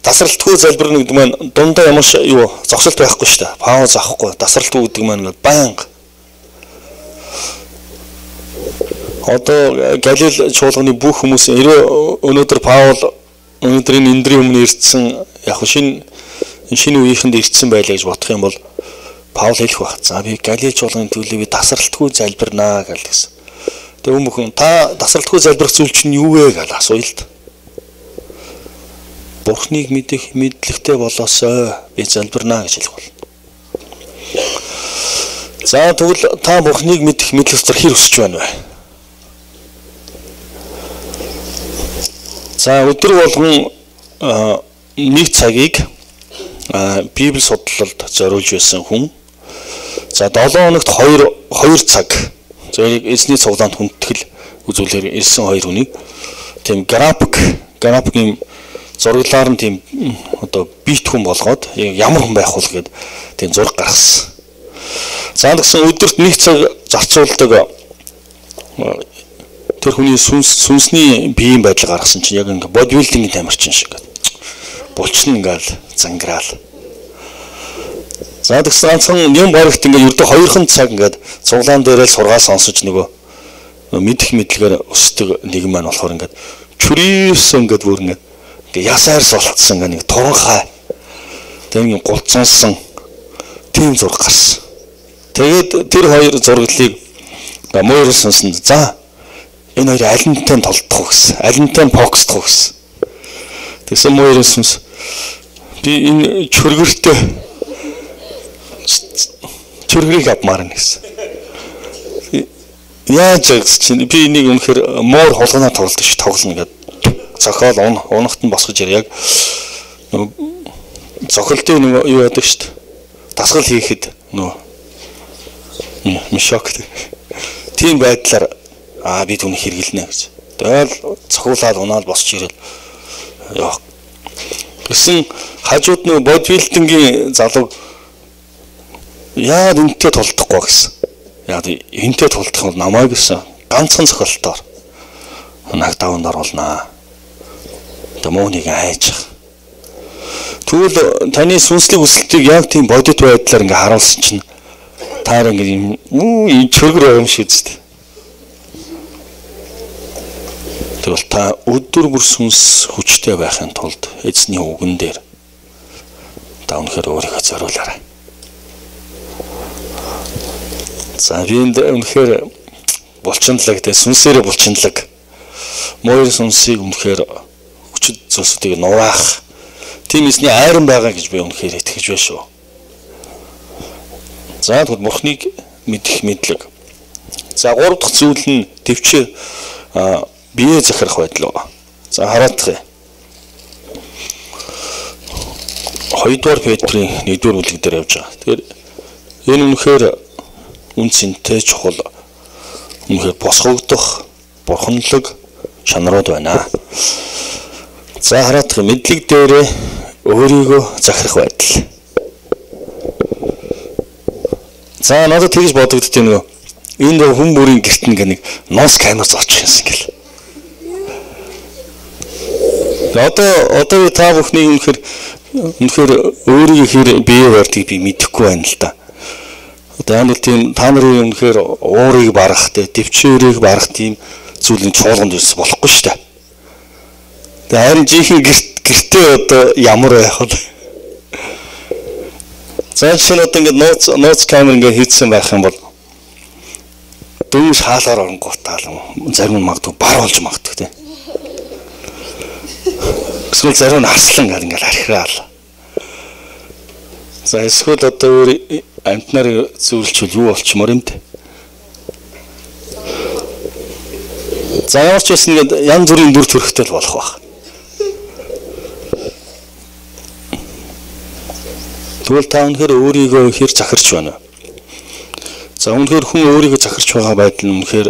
Тасралтгүй залбир гэдэг маань дундаа ямар юу зогсолт байхгүй шүү дээ. Пауз авахгүй. Тасралтгүй гэдэг маань байнга. Одоо Галил чуулганы бүх хүмүүс өнөөдөр Паул өнөөдрийн эндрийн өмнө ирсэн яг шинэ үеийнхэнд ирсэн байлаа гэж бодох юм бол Паул хэлэх баг. За би Галил чуулганы төлөө би тасралтгүй залбирнаа гэсэн. Тэгээ өмнөхөн та тасралтгүй залбирх зүйл чинь юу вэ гэж асууя л да. Бурхныг мэдэх мэдлэгтэй болоосой би залбирнаа гэж хэлэх бол. За тэгвэл та Бурхныг мэдэх мэдлэг дотор хэр өсөж байна вэ? За өдөр болгон нэг цагийг Библи судлалд зориулж байсан хүн. За 7 хоногт 2 цаг зөвхөн эзний цуглаанд хүндэтгэл үзүүлэлээр ирсэн 2 хүнийг тийм графикийн зураглаар нь тийм одоо бит хүн болгоод ямар хүн байх вэ гэд тийм зураг гаргасан. За тэгсэн өдөрт нэг цаг зарцуулдаг тэр хүний сүнсний биеийн байдал гаргасан чинь яг ингээ бодибилдингийн тамирчин шиг булчин ингээл зангираал. За тэгсэн ганцхан юм барагт ингээ ердөө 2 цаг ингээд цуглаан дээрээ сургаал сонсож нөгөө мэдэх мэдлэгээр өсдөг нэг маань болохоор ингээд чүрээс ингээд бүр ингээд ясаар солтсон нэг туранхай тийм гулцсан тийм зураг гарсан. Тэгээд тэр 2 зураглыг муур сонсон. За энэ хоёр алинтай толдох уу гэсэн. Алинтай фокусдох уу гэсэн. Тэгсэн муур сонс би энэ чөргөрийг авмаар гэсэн. Яаж чинь би энийг үнэхээр муур хулгана тоглолт шиг тоглоно гэдэг. Зохиол унахт нь босгож яг зохиолтын нэг юу яадаг шүү дээ. Дасгал хийхэд мишок тийм байдлаар би түүнийг хэрэглэнэ гэж. Тэгэл цохиулаад унаал босч ирэл. Гэсэн хажууд нэг бодибилдингийн залуу яа энтэй толдохгүй гэсэн. Яг энтэй толдох бол намайг гэсэн ганцхан зохиолтоор нагдаванд оруулнаа. Муунийг айчих. Тэгвэл таны сүнслэг өсөлтийг яг тийм бодит байдлаар ингээ харуулсан чинь таар ингээ юм чөргөр байгаа юм шиг үстэй. Тэгвэл та өдөр бүр сүнс хүчтэй байхын тулд эзний үгэн дээр та үнэхээр өөрийгөө зориулаарай. За би энэ үнэхээр булчинлаг тэ сүнсээрээ булчинлаг. Муур сүнсийг үнэхээр зүйлсүүдийг нураах тийм эзний айран байгаа гэж би үнэхээр итгэж байна шүү. За тэгвэл Бурхныг мэдэх мэдлэг. За 3 дахь зүйл нь төвчөө бие захирах байдал. За хараадах. 2 дугаар Петрийн 1 дугаар бүлэг дээр явж байгаа. Тэгэхээр энэ үнэхээр үнцэнтэй чухал үнэхээр босгогдох бурханлаг шанарууд байна. За хараадах мэдлэг дээрээ өөрийгөө захирах байдал. За надад тэгж бодогддог юм. Энд хүн бүрийн гэрт нэг нос камер зоочих юмсан гэл. Одоо та бүхний үнэхээр өөрийгөө хэр бие барьдгийг би мэдэхгүй байна л да. Одоо яг л тийм та нарын үнэхээр уурыг барах, дэвчээрийг барах тийм зүйлийн чуулганд ирсэн болохгүй шүү дээ. Тэгээ харин жинхэнэ гэртээ одоо ямар байх вэ? За чинь одоо ингээд нууц камер ингээд хийсэн байх юм бол дөнгөж хаалгаар оронгуутаал зарим нь магадгүй бар болж магадгүй тийм. Эсвэл зарим нь арслан ингээд архираал. За эсвэл одоо өөр амтнаар зөвлөлчвөл юу болчмоор юм те. За ямар ч байсан ингээд янз бүрийн дүр төрхтэй л болох байх. Тэгвэл та өнөхөр өөрийгөө хэр захирч байна. За өнөхөр хүн өөрийгөө захирч байгаа байдал нь өнөхөр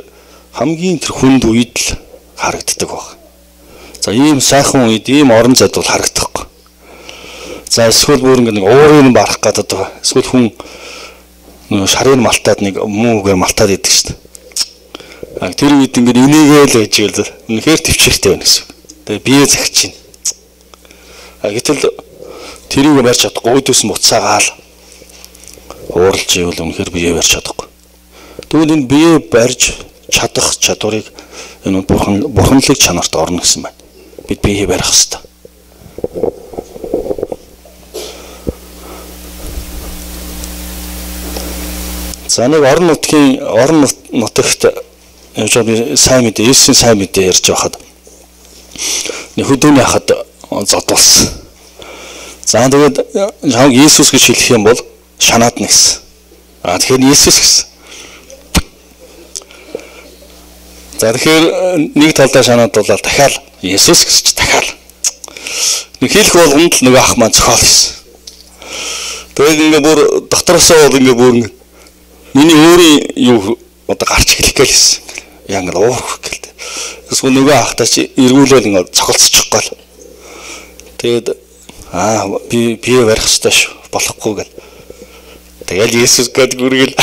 хамгийн тэр хүнд үед л харагддаг баг. За ийм сайхан үед ийм орон зайд бол харагдахгүй. За эсвэл бүр ингэ нэг уурын барах гэдэг одоо эсвэл хүн шарын малтаад нэг муугаар малтаад идэг шүү дээ. Тэр үед ингэ инээгээл байж гэл үнэхээр төвчээртэй байна гэсэн. Тэгээ бие захиж чинь. Гэтэл тэрийг барьж чадахгүй өөдөөс нь буцаагаал ууралж ивэл үнэхээр бие барьж чадахгүй. Тэгвэл энэ бие барьж чадах чадварыг энэ бурханлаг чанарт орно гэсэн байна. Бид бие барих хэрэгтэй. За нэг орон нутагт явж байгаа сайн мэдээ, Есүсийн сайн мэдээ ярьж байхад нэг хөдөөний хахад зодуулсан. За тэгээд Есүс гэж хэлэх юм бол шанаад нэгсэн. Тэгэхээр Есүс гэсэн. За тэгэхээр нэг талдаа шанаадуулаад дахиад Есүс гэж дахиад нэг хэлэх болгонд л нөгөө ах маань зохиол хийсэн. Тэгээд ингээ бүр дотроосоо бол ингээ бүр миний өөрийн юу одоо гарч эхлэх гэлсэн. Яг ингээ уурах гэлтэй. Эсвэл нөгөө ахтаа чи эргүүлэл ингээ цогцолцохгүй л. Тэгээд би бие барих хэрэгтэй шүү. Болохгүй гэл. Тэгэл Есүс гээд гүргэл.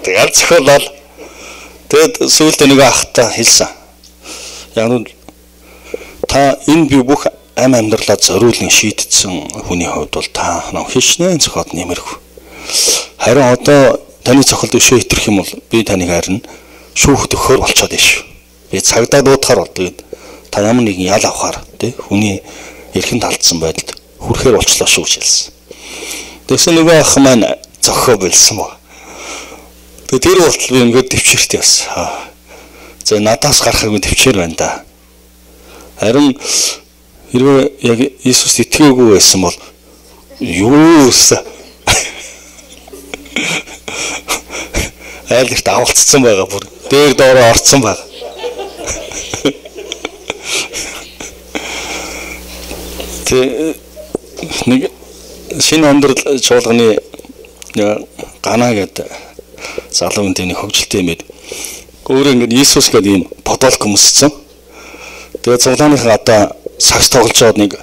Тэгээд зохиолол. Тэгэд сүүлдээ нөгөө ахтаа хэлсэн. Яг нь та энэ би бүх ам амьдралаа зориулан шийдсэн хүний хувьд бол та хичнээн зохиод нэмэрхүү. Харин одоо таны цохолд өшөө итрэх юм бол би таныг харин шүүхт өгөхөр болчиход байна шүү. Би цагдаа дуудахаар бол тэгээд та ямар нэгэн ял авахаар тий хүний эрхэнд алдсан байдалд хүрэхээр болчлоо шүү гэж хэлсэн. Тэгсэн нөгөө ах маань зохио болсон ба. Тэгээд тэр болтол би ингээд төвчээрт явсан. За надаас гарахыг төвчээр байна да. Харин хэрвээ яг Иесус итгээгүй байсан бол юус айлгт авалцсан байгаа бүр дээр доороо орцсон байгаа. Тэ нэг шинэ амьдрал чуулганы гана гэдэг залуу энэ хөгжилтэй юм байд. Өөрөө ингээд Иесус гэдэг ийм подолк өмссөн. Тэгээд цуглааныхаа одоо сагс тоглож байгаад нэг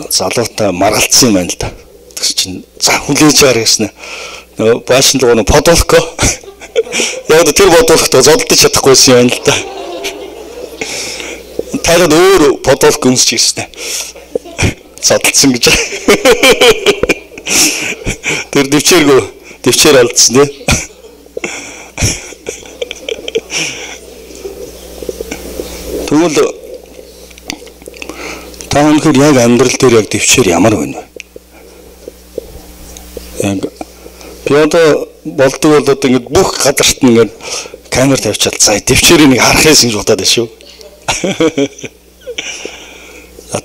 залуутай маргалцсан юм байна л да. Тэгс чинь за хүлээж байгаа гэсэн. Нөгөө баашин л нэг подолко. Яг тэр подолктой зодтолж чадахгүйсэн юм байна л да. Тараад өөр подолк өмсч ирсэн. Зодтолсон гэж. Тэр дэвчээр алдсан тий. Тэгвэл та өнөхөр яг амьдрал дээр яг дэвчээр ямар байна вэ? Яг би одоо болдог бол одоо ингэ бүх гадарт ингэ камер тавьчихад за дэвчээрийг нэг харах юмсан гэж бодоод байна шүү.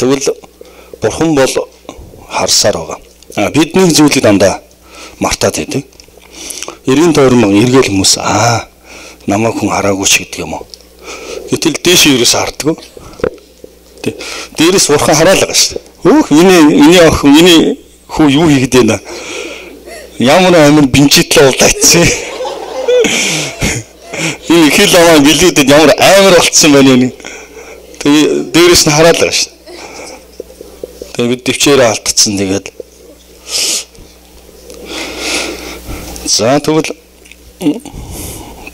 Тэгвэл бурхан бол харсаар байгаа. Бид нэг зүйлийг дандаа мартаад байдаг. Эргэн тойрон эргэл хүмүүс намайг хүн хараагүй ч гэдэг юм уу. Гэтэл дээш ерөөс харддаг. Дээрээс бурхан хараалаа шүү. Хөөх миний ах миний хүү юу хийгээд байна? Ямар амин бинчитлээ улаацсан. Энэ хэл аваа гэлээдэд ямар амар болцсон байна юм. Тэгээ дээрээс нь хараалаа шүү. Тэгээ бид төвчээрээ алдсан тэгээд за тэгвэл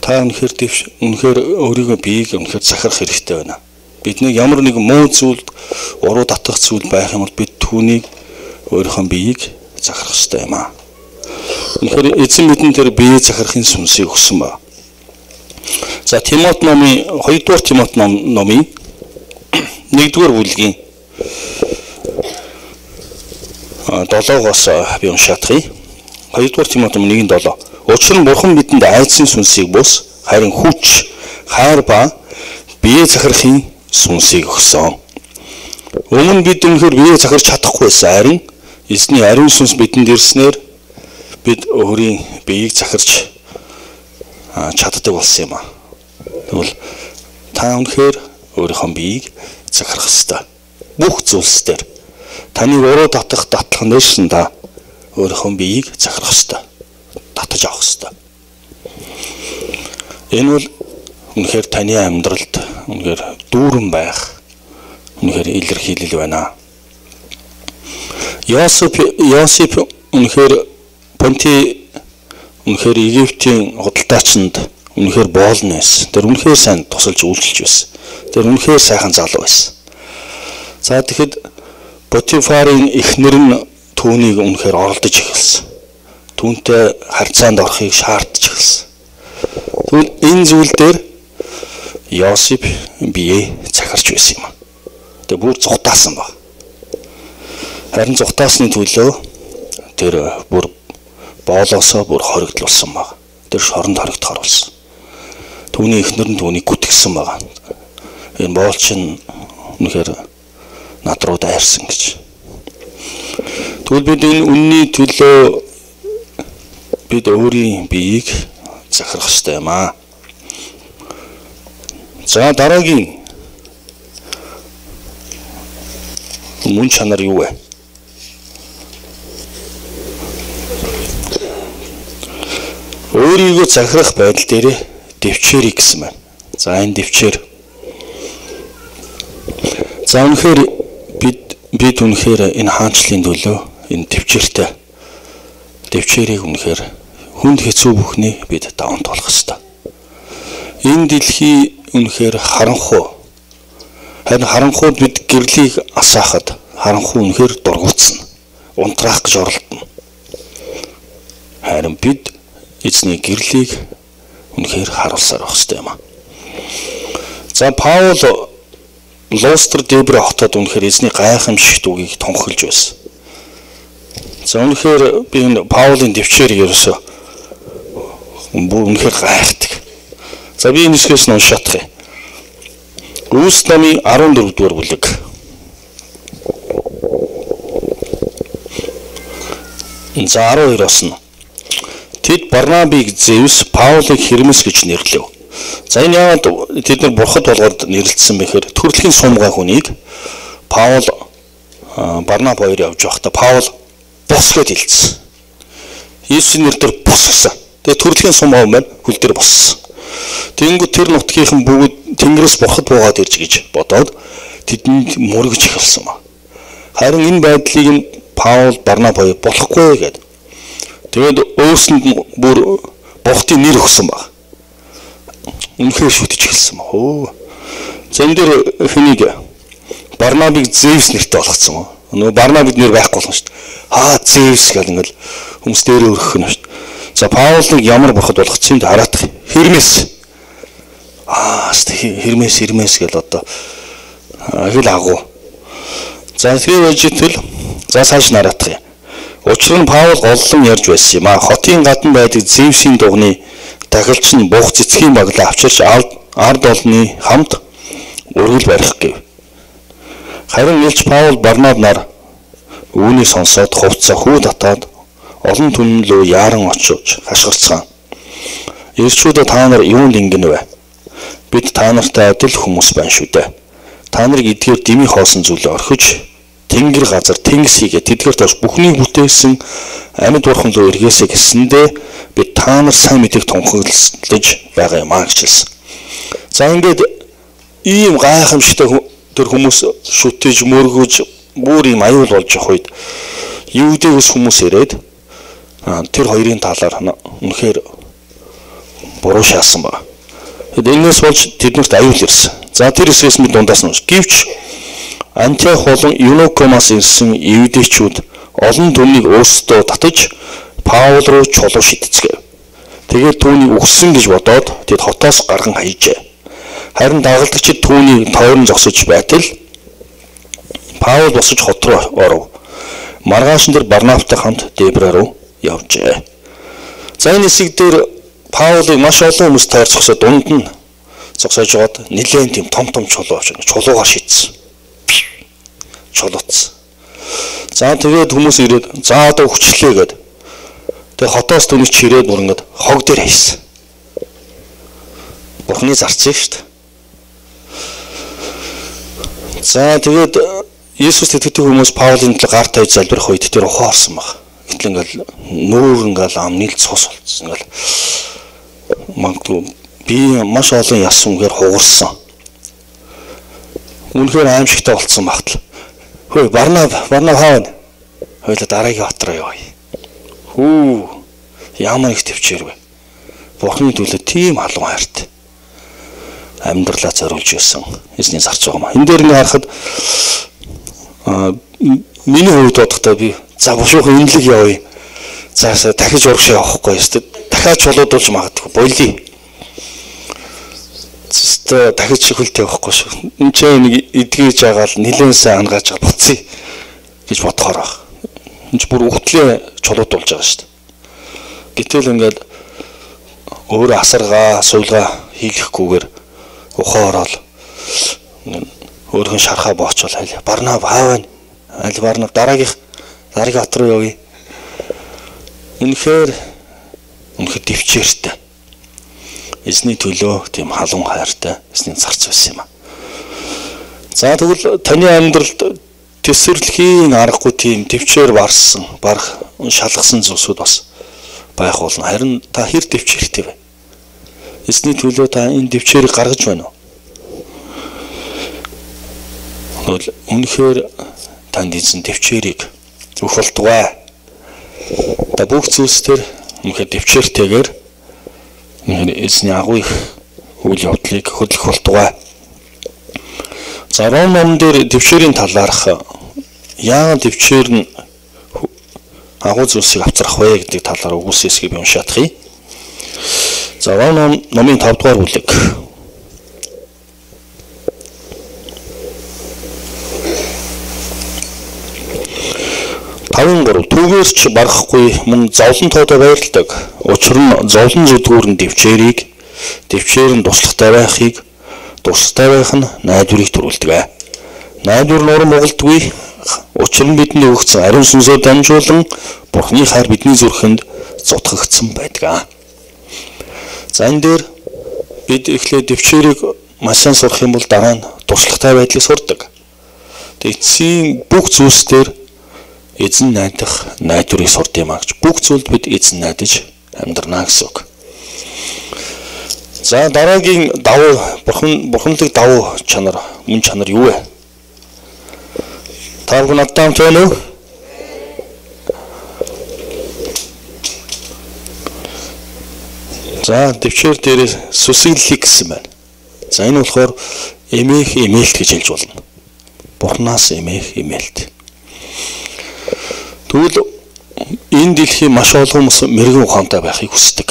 та үнэхээр өөрийгөө биеийг үнэхээр захирах хэрэгтэй байна. Бидний ямар нэг муу зүйл, уруу татах зүйл байх юм бол бид түүнийг өөрийнхөө биеийг захирах хэрэгтэй юм аа. Үнэхээр эзэн бидэнд тэр биеийг захирахын сүнсийг өгсөн ба. За Тимот номын 2-р Тимот номын 1-р бүлгийн 7-оос би уншаадахыг. 2-р Тимот номын 1-7. Учир нь бурхан бидэнд айдсан сүнсийг бус, харин хүч, хайр ба бие захирахын сүнсийг өгсөн. Өмнө бид өнөхөр бие захирч чадахгүйсэн, харин эзний ариун сүнс бидэнд ирснээр бид өөрийн биеийг захирч чаддаг болсон юм аа. Тэгвэл та өнөхөр өөрийнхөө биеийг захирах ёстой. Бүх зүйлсээр таны уруу татах датлах нэрсэн та өөрийнхөө биеийг захирах ёстой. Татаж авах ёстой. Энэ бол үнэхээр таны амьдралд үнэхээр дүүрэн байх үнэхээр илэрхийлэл байна. Йосеф үнэхээр Понти үнэхээр Египтийн худалдаачинд үнэхээр боолно байсан. Тэр үнэхээр сайн тусалж үйлчилж байсан. Тэр үнэхээр сайхан залуу байсан. За тэгэхэд Потифарын эхнэр нь түүнийг үнэхээр оролдож эхэлсэн. Түүнтэй харьцаанд орохыг шаардж эхэлсэн. Тэгвэл энэ зүйл дээр Йосеф бие захирч байсан юм. Тэгээ бүр зүхтаасан баг. Харин зүхтаасны төлөө тэр бүр боолоосоо бүр хоригдлуулсан баг. Тэр шоронд хоригдох оруулсан. Түүний эхнэр нь түүнийг гүтгсэн байгаа. Энэ боолч нь үнэхээр над руу дайрсан гэж. Тэгвэл бид энэ үнний төлөө бид өөрийн биеийг захирах ёстой юм аа. За дараагийн мөн чанар юу вэ? Өөрийгөө захирах байдал дээр дэвчээрийг гэсэн байна. За энэ дэвчээр. За үнэхээр бид үнэхээр энэ хаанчлалын төлөө энэ дэвчээрийг үнэхээр хүнд хэцүү бүхний бид даван туулах ёстой. Энэ дэлхий үнэхээр харанхуй. Харин харанхууд бид гэрлийг асаахад харанхуй үнэхээр дургуутсан. Унтраах гэж оролдоно. Харин бид эзний гэрлийг үнэхээр харуулсаар байх ёстой юм аа. За Паул Лустр Дебре хотод үнэхээр эзний гайхамшигт үгийг тунхилж байсан. За үнэхээр би энэ Паулын дэвчээрийг ерөөсөө үнэхээр гайхдаг. За би энэ хэсгээс нь уншаадах юм. Үлс номын 14 дугаар бүлэг. За 12-оос нь тэд Барнабыг Зевс, Паулыг Хермес гэж нэрлэв. За энэ яагаад тэд нар бурхад болгоод нэрлэлсэн бэхээр төрөлхийн сумгай хүнийг Паул Барнаб хоёр явж байхдаа Паул бос гэж хэлсэн. Есүсийн нэрээр бос гэсэн. Тэгээ төрөлхийн сумгай маань хөл дээр боссон. Тэнгүүд тэр нутгийнхан бүгд Тэнгэрээс бурхад буугаад ирж гэж бодоод тэдэнд мөргөж эхэлсэн ба. Харин энэ байдлыг нь Паул Барнаб хоёр болохгүй гэдэг. Тэгээд өөрсөнд бүр бурхтын нэр өгсөн ба. Үнэхээр шүтэж эхэлсэн ба. За энэ дээр хэнийг Барнабыг Зевс нэртэй болгоцсон. Нөгөө Барнабыг нэр байхгүй болно шүү дээ. Зевс гэл ингээл хүмүүс дээрээ өргөх нь шүү дээ. За Паулыг ямар бурхад болгоцсон юм хараадах. Хермес. Хермес гэл одоо хэл агуу. За тэгээ үжитэл за цааш нараадах юм. Учир нь Паул голлон ярьж байсан юм аа. Хотын гадна байдаг Зевсийн дугны тахилч нь бух цэцгийн баглаа авчирч ард олны хамт өргөл барих гэв. Харин илч Паул Барнаб нар үүнийг сонсоод хувцас хүү татаад олон түмэн лөө яаран очиж хашгирцгаан. Ирчүүдэ та нар юунд ингэнэ вэ? Бид та нартай адил хүмүүс байна шүү дээ. Та нарыг эдгээр дими хоосон зүйлээ орхиж тэнгэр газар тэнгис хийгээ тэдгээр таш бүхнийг бүтээсэн амьд бурхан руу эргээсэй гэсэндээ бид та нар сайн мэдээг тунхаглаж байгаа юм аа гэж хэлсэн. За ингээд ийм гайхамшигтай тэр хүмүүс шүтэж мөргөж бүр ийм аюул болж явах үед Юудээс хүмүүс ирээд тэр хоёрын талаар үнэхээр буруу шаасан ба. Энэс болж тэднэрт аюул ирсэн. За тэр хэсгээс мэд дундаас нь гэвч Антиох болон Юнокомаас ирсэн евдээчүүд олон түмнийг өөрсдөө татаж Паул руу чулуу шидцгээв. Тэгээд түүнийг өгсөн гэж бодоод тэд хотоос гарган хайжээ. Харин дагалдагчид түүнийг тойрон зогсож байтал Паул босож хот руу оров. Маргааш дээр Барнабтай хамт Дебре руу явжээ. За энэ хэсэг дээр Паулыг маш олон хүмүүс тойрч зогсоод дунд нь зогсоож байгаад нэлээд тийм том чулуу авч чулуугаар шидсэн. Чулууц. За тэгээд хүмүүс ирээд за одоо хүчлээ гээд тэгээд хотоос түүнийг чирээд бүр ингээд хог дээр хайсан. Бурхны зарцсан шүү дээ. За тэгээд Иесус итгэдэг хүмүүс Паулийн төлөө гар тавьж залбирах үед тэр ухаан орсон баг. Гэтэл ингээл нүүр ингээл ам нийлж цус болцсон ингээл магадгүй би маш олон яс үнгээр хугарсан. Үнэхээр аимшигтай болцсон багт. Хөөе Барнаб хаана? Хойло дараагийн хот руу явъя. Ямар их төвчээрвэ. Бурхны төлөө тийм халуун хайртай. Амьдралаа зориулж байсан. Эзний зарц байгаа юм. Энэ дээр нэг харахад миний хувьд бодохдоо би за бушуухан инлэг явъя. Заасаа дахиж урагш явахгүй ёстой. Дахиад чулуудуулж магадгүй болиё. Зөвхөн дахиж хөлт явахгүй шүү. Энд ч нэг эдгэж агаал нилээн сайн ангааж буцъя гэж бодохоор баг. Энд ч бүр үхтлээ чулуудуулж байгаа шүү. Гэтэл ингээд өөр асаргаа, суулгаа хийлэхгүйгээр ухаан ороод өөрхөн шархаа боочвол хайл. Барнаа баавна. Аль барнаа дараагийн хот руу явъя. Үнэхээр дэвчээртэй. Эзний төлөө тийм халуун хайртай, эзний зарц байсан юм аа. За тэгвэл таны амьдралд тесвэрлэхийн аргагүй тийм дэвчээр барсан, барах, шалгасан зүйлсүүд бас байх болно. Харин та хэр дэвчээртэй вэ? Эзний төлөө та энэ дэвчээрийг гаргаж байна уу? Үнэхээр танд эзэн дэвчээрийг өгөх болтугай. Та бүх зүйлсээр үнэхээр дэвчээртэйгээр эзний агуу их үйл явдлыг хөдлөх болтугай. За Ром номон дээр дэвчээрийн талаарх яагаад дэвчээр нь агуу зүйлсийг авчрах вэ гэдэг талаар үгүйс хэсгийг би уншаадахъя. За Ром номын 5 дугаар бүлэг. Түүгээрч барахгүй мөн зовлон тоодоо байрладаг. Учир нь зовлон зүдгүүр нь дэвчээр нь туслахтай байхыг, туслахтай байх нь найдварыг төрүүлдэг. Найдвар нь уран бугалдаггүй. Учир нь бидний өгсөн ариун сүнсээр дамжуулан Бурхны хайр бидний зүрхэнд зутгагдсан байдаг. За энэ дээр бид эхлээд дэвчээрийг маш сайн сурах юм бол дараа нь туслахтай байдлыг сурдаг. Эцсийн бүх зүйлсээр эзэн найдах найдварыг сурд юм аа гэж. Бүх зүйлд бид эзэн найдаж амьдрнаа гэсэн үг. За дараагийн давуу бурханлаг давуу чанар, мөн чанар юу вэ? Та бүхэн надтай хамт байна уу? За дэвчээр дээрээс сүсэглэлийг гэсэн байна. За энэ болохоор эмээх эмээлт гэж хэлж болно. Бурхнаас эмээх эмээлт. Тэгвэл энэ дэлхийн маш олон хүмүүс мэрэгэн ухаантай байхыг хүсдэг.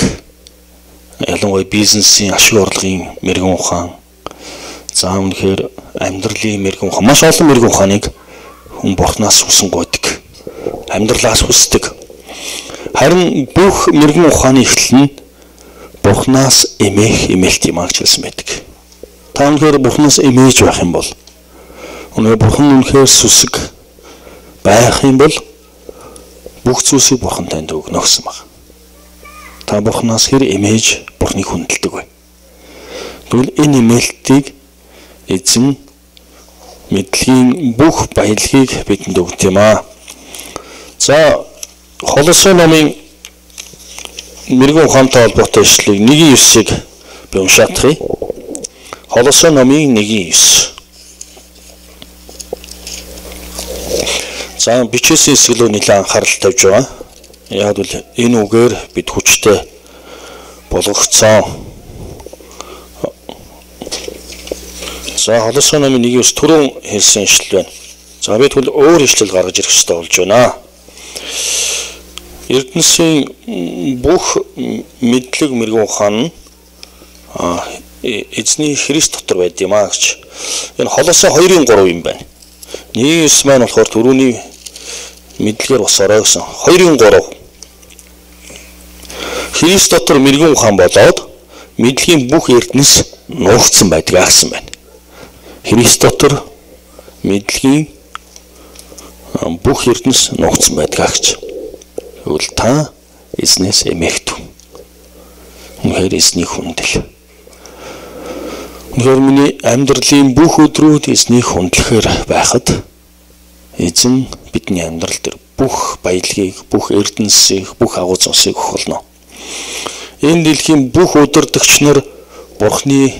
Ялангуяа бизнесийн ашиг орлогын мэрэгэн ухаан, за үнэхээр амьдралын мэрэгэн ухаан, маш олон мэрэгэн ухааныг хүн Бурхнаас хүсэн гойдаг. Амьдралаас хүсдэг. Харин бүх мэрэгэн ухааны эхлэл нь Бурхнаас эмээх эмээлт юм аа гэж хэлсэн байдаг. Та үнэхээр Бурхнаас эмээж байх юм бол, үнэхээр Бурхан үнэхээр сүсэг байх юм бол бүх зүйлсийг Бурхан танд өгнө гэсэн баг. Та Бурханаас хэр эмээж Бурхныг хүндэлдэг вэ? Тэгвэл энэ эмээлтийг эзэн мэдлэгийн бүх баялагийг бидэнд өгд юм аа. За Холосо номын мэрэгэн ухаантай холбоотой ишлэгийг 1:9-ийг би уншаадахъя. Холосо номын 1:9. За бичээсийн хэсгэлөө нэлээд анхаарал тавьж байгаа. Яг л энэ үгээр бид хүчтэй болгогдсон. За Холосо номын 1:9 түрүүн хэлсэн ишлэл байна. За бид тэгвэл өөр ишлэл гаргаж ирэх хэрэгтэй болж байна. Эрдэнэсийн бүх мэдлэг мэрэгэн ухаан нь эзний Христ дотор байд юм аа гэж. Энэ Холосо 2:3 юм байна. 1:9 маань болохоор түрүүний мэдлэгээр бас орой гэсэн. 2:3. Христ дотор мэрэгэн ухаан болоод мэдлэгийн бүх эрдэнэс нуугдсан байдаг гэсэн байна. Христ дотор мэдлэгийн бүх эрдэнэс нуугдсан байдаг гэж. Тэгвэл та эзнээс эмээгт. Үнэхээр эзнийг хүндэл. Үнэхээр миний амьдралын бүх өдрүүд эзнийг хүндлэхээр байхад эзэн бидний амьдрал дээр бүх баялагийг, бүх эрдэнэсийг, бүх агуу зовсыг өгөх болно. Энэ дэлхийн бүх удирдагч нар Бурхны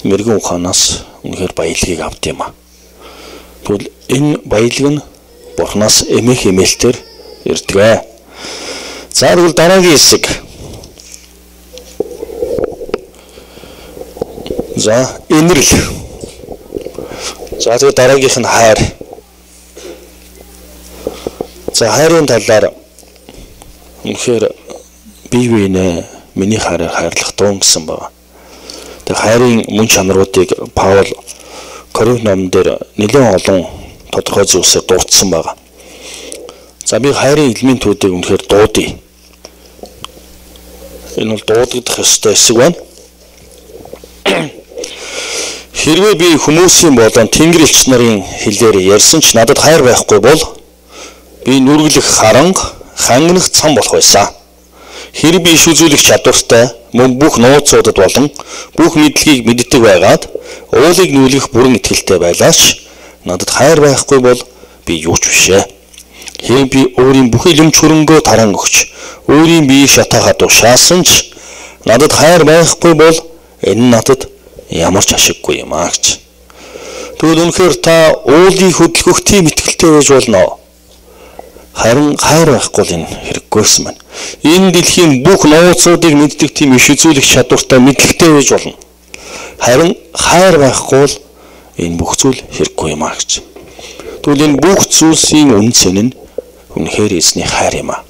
мэрэгэн ухаанаас үнэхээр баялагийг авд юм аа. Тэгвэл энэ баялаг нь Бурхнаас эмээх эмээлтээр ирдэг. За тэгвэл дараагийн хэсэг. За инэрл. За тэгээд дараагийнх нь хайр. За хайрын талаар үнэхээр бие биенээ миний хайраар хайрлах тун гэсэн байна. Тэг хайрын мөн чанаруудыг Паул Коринт номон дээр нэлээд олон тодорхой зүйлсээр дурдсан байна. За би хайрын элементүүдийг үнэхээр дуудъя. Энэ бол дуудагдах ёстой хэсэг байна. Хэрвээ би хүмүүсийн болон Тэнгэр элч нарын хэлээр ярьсан ч надад хайр байхгүй бол би нүргэлэх харанга, хангинах цам болох байсан. Хэрвээ би иш үзүүлэх чадвартай мөн бүх нууцудад болон бүх мэдлэгийг мэддэг байгаад уулыг нүүлгэх бүрэн итгэлтэй байлаач надад хайр байхгүй бол би юу ч бишээ. Хэрвээ би өөрийн бүх илэмж хөрөнгөө таран өгч өөрийн биеийг шатаахад тушаасан ч надад хайр байхгүй бол энэ надад ямар ч ашиггүй юм аа гэж. Тэгвэл үнэхээр та уулыг хөдөлгөх тийм итгэлтэй байж болно. Харин хайр байхгүй л энэ хэрэггүйсэн байна. Энэ дэлхийн бүх нууцуудыг мэддэг тийм иш үзүүлэх чадвартай мэдлэгтэй байж болно. Харин хайр байхгүй л энэ бүх зүйл хэрэггүй юм аа гэж. Тэгвэл энэ бүх зүйлсийн үнцэн нь үнэхээр эзний хайр юм аа.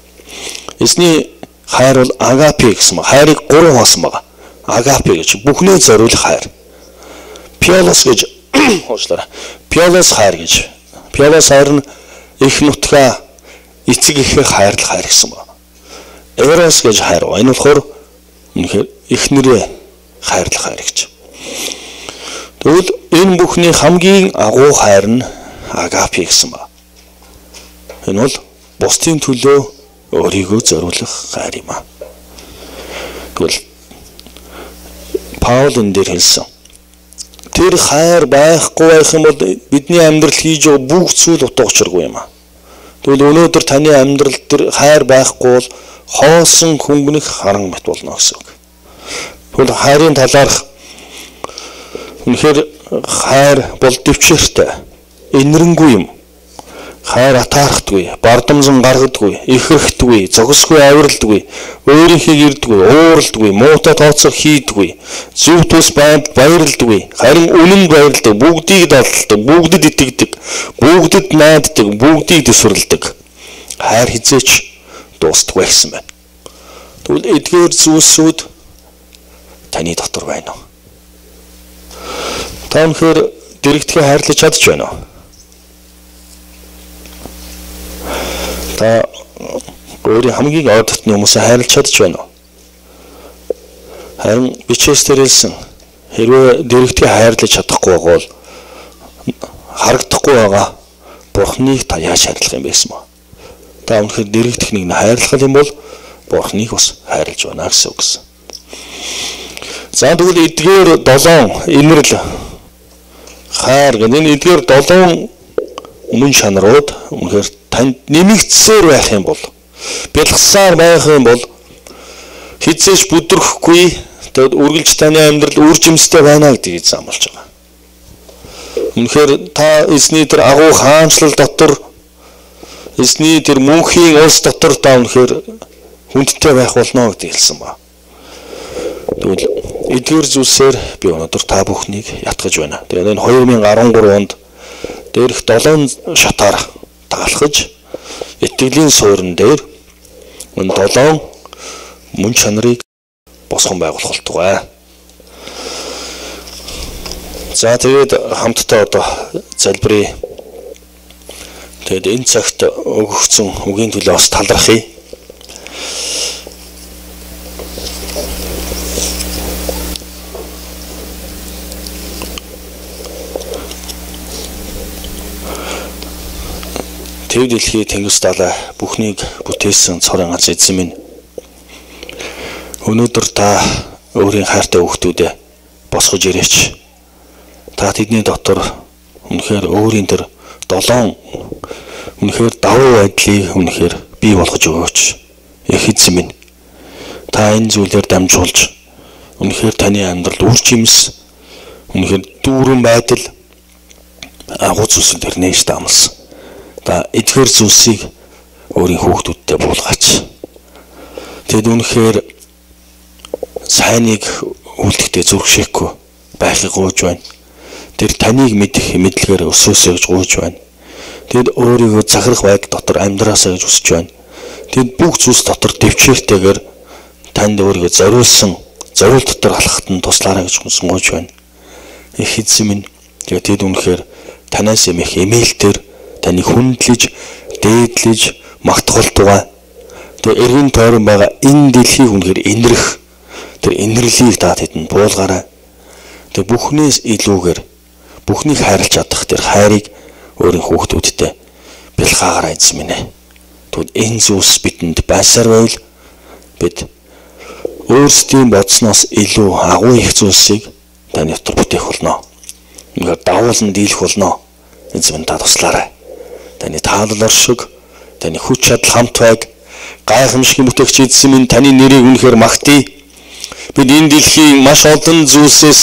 Эзний хайр бол агапе гэсэн ба хайрыг гурван хоосон байгаа. Агапе гэж бүхнээ зориулах хайр. Пиолос гэж уучлаарай. Пиолос хайр гэж. Пиолос хайр нь их нутгаа эцэг ихээ хайрлах хайр гэсэн ба. Эрос гэж хайр. Энэ болохоор үнэхээр эхнэрээ хайрлах хайр гэж. Тэгвэл энэ бүхний хамгийн агуу хайр нь агапе гэсэн ба. Энэ бол бусдын төлөө өөрийгөө зориулах хайр юм аа. Тэгвэл Паул энэ дээр хэлсэн. Тэр хайр байхгүй байх юм бол бидний амьдрал хийж байгаа бүх зүйл утга учиргүй юм аа. Тэгвэл өнөөдөр таны амьдрал дээр хайр байхгүй бол хоосон хөнгөнөх харан бат болно гэсэн үг. Тэгвэл хайрын талаарх үнэхээр хайр бол дэвчээртэй, инэрэнгүй юм. Хайр атаархдаггүй, бардамжин гаргадаггүй, ихрэхдаггүй, зогсгүй авиралдаггүй, өөрийнхийг ирдэггүй, ууралдаггүй, муутай тооцоо хийдэггүй, зөв тус баярлдаггүй, харин үнэнд баярлдаг, бүгдийг далддаг, бүгдэд итгэдэг, бүгдэд найддаг, бүгдийг төсвөрлөдөг. Хайр хизээч дуустдаггүй гэсэн байна. Тэгвэл эдгээр зүйлсүүд таны дотор байна уу? Та өнөхөр дэрэгдэхээ хайрлаж чадж байна уу? Та өөрийн хамгийн ой дотны хүмүүсээ хайрлаж чадж байна уу? Харин бичээс дээр хэлсэн хэрвээ дэрэгдээ хайрлаж чадахгүй бол харагдахгүй байгаа Бурхныг та яаж хайрлах юм байсан бэ? Та өнөхөр дэрэгдэх нэг нь хайрлах юм бол Бурхныг бас хайрлаж байна гэсэн үг гэсэн. За тэгвэл эдгээр 7 инэрл хайр гэдэг энэ эдгээр 7 мөн чанарууд үнэхээр танд нэмэгдсээр байх юм бол бэлгсаар байх юм бол хизээч бүдрэхгүй тэгээд үргэлж таны амьдрал үржимстэй байна гэдгийг заамлж байгаа. Үнэхээр та эзний тэр агуу хаанчлал дотор эзний тэр мөнхийн улс дотор та үнэхээр хүндтэй байх болно гэдгийг хэлсэн ба. Тэгвэл эдгээр зүйлсээр би өнөөдөр та бүхнийг ятгах байна. Тэгээд энэ 2013 онд дээрх 7 шатаар дагалхаж итгэлийн суурин дээр энэ 7 мөн чанарыг босгон байгуулах болтугай. За тэгээд хамтдаа одоо залбирая. Тэгээд энэ цагт өгөгдсөн үгийн төлөө бас талархъя. Тэв дэлхий тэнгис далай бүхнийг бүтээсэн цорын ганц эзэн минь. Өнөөдөр та өөрийн хайртай хүүхдүүдээ босгож ирээч. Та тэдний дотор үнэхээр өөрийн тэр 7 үнэхээр давуу байдлыг үнэхээр бий болгож өгөөч. Их эзэн минь. Та энэ зүйлээр дамжуулж үнэхээр таны амьдрал үр жимс үнэхээр дүүрэн байдал агуу зүйлсүүд ирнэж таамалсан. Та эдгээр зүйлсийг өөрийн хүүхдүүдтэй буулгаач. Тэд үнэхээр сайныг үлдэхдээ зүрхшээхгүй байхыг гуйж байна. Тэр таныг мэдэх мэдлэгээр өсөөсэй гэж гуйж байна. Тэгэд өөрийгөө захирах байг дотор амьдраасаа гэж хүсэж байна. Тэгэд бүх зүйлс дотор дэвчээртэйгээр танд өөрийгөө зориулт дотор алхахад нь туслаарай гэж хүсэж байна. Их эзэн минь тэгэд үнэхээр танаас эмэх эмээлтэр таныг хүндлэж, дээдлэж, магтахултугай. Тэгээ эргэн тойрон байгаа энэ дэлхийг үнэхээр инэрх тэр инэрлийг та тэдэнд буулгаарай. Тэгээ бүхнээс илүүгээр бүхнийг хайрлаж чадах тэр хайрыг өөрийн хүүхдүүдтэй бэлхаагаарай эзэн минь ээ. Тэгвэл энэ зүйлс бидэнд байсаар байвал бид өөрсдийн бодсноос илүү агуу их зүйлсийг таны дотор бүтээх болно. Ингээд давуулан дийлэх болно. Эзэн минь та туслаарай. Таны таалал оршиг, таны хүч чадал хамт байг. Гайхамшиг бүтээгч эзэн минь таны нэрийг үнэхээр магтъя. Бид энэ дэлхийн маш олон зүйлсээс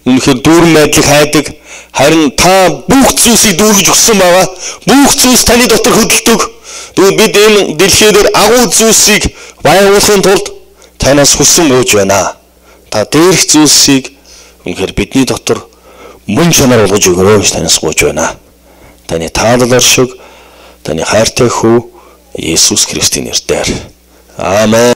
үнэхээр дүүрэн байдлыг хайдаг. Харин та бүх зүйлсийг дүүргэж өгсөн байгаа. Бүх зүйлс таны дотор хөдөлдөг. Тэгвэл бид энэ дэлхийдэр агуу зүйлсийг байгуулахын тулд танаас хүссэн гуйж байна. Та дээрх зүйлсийг үнэхээр бидний дотор мөн чанар болгож өгөөрэй гэж танаас гуйж байна. Таны таалал оршиг, таны хайртай хүү Есүс Христийн нэрээр. Аамен.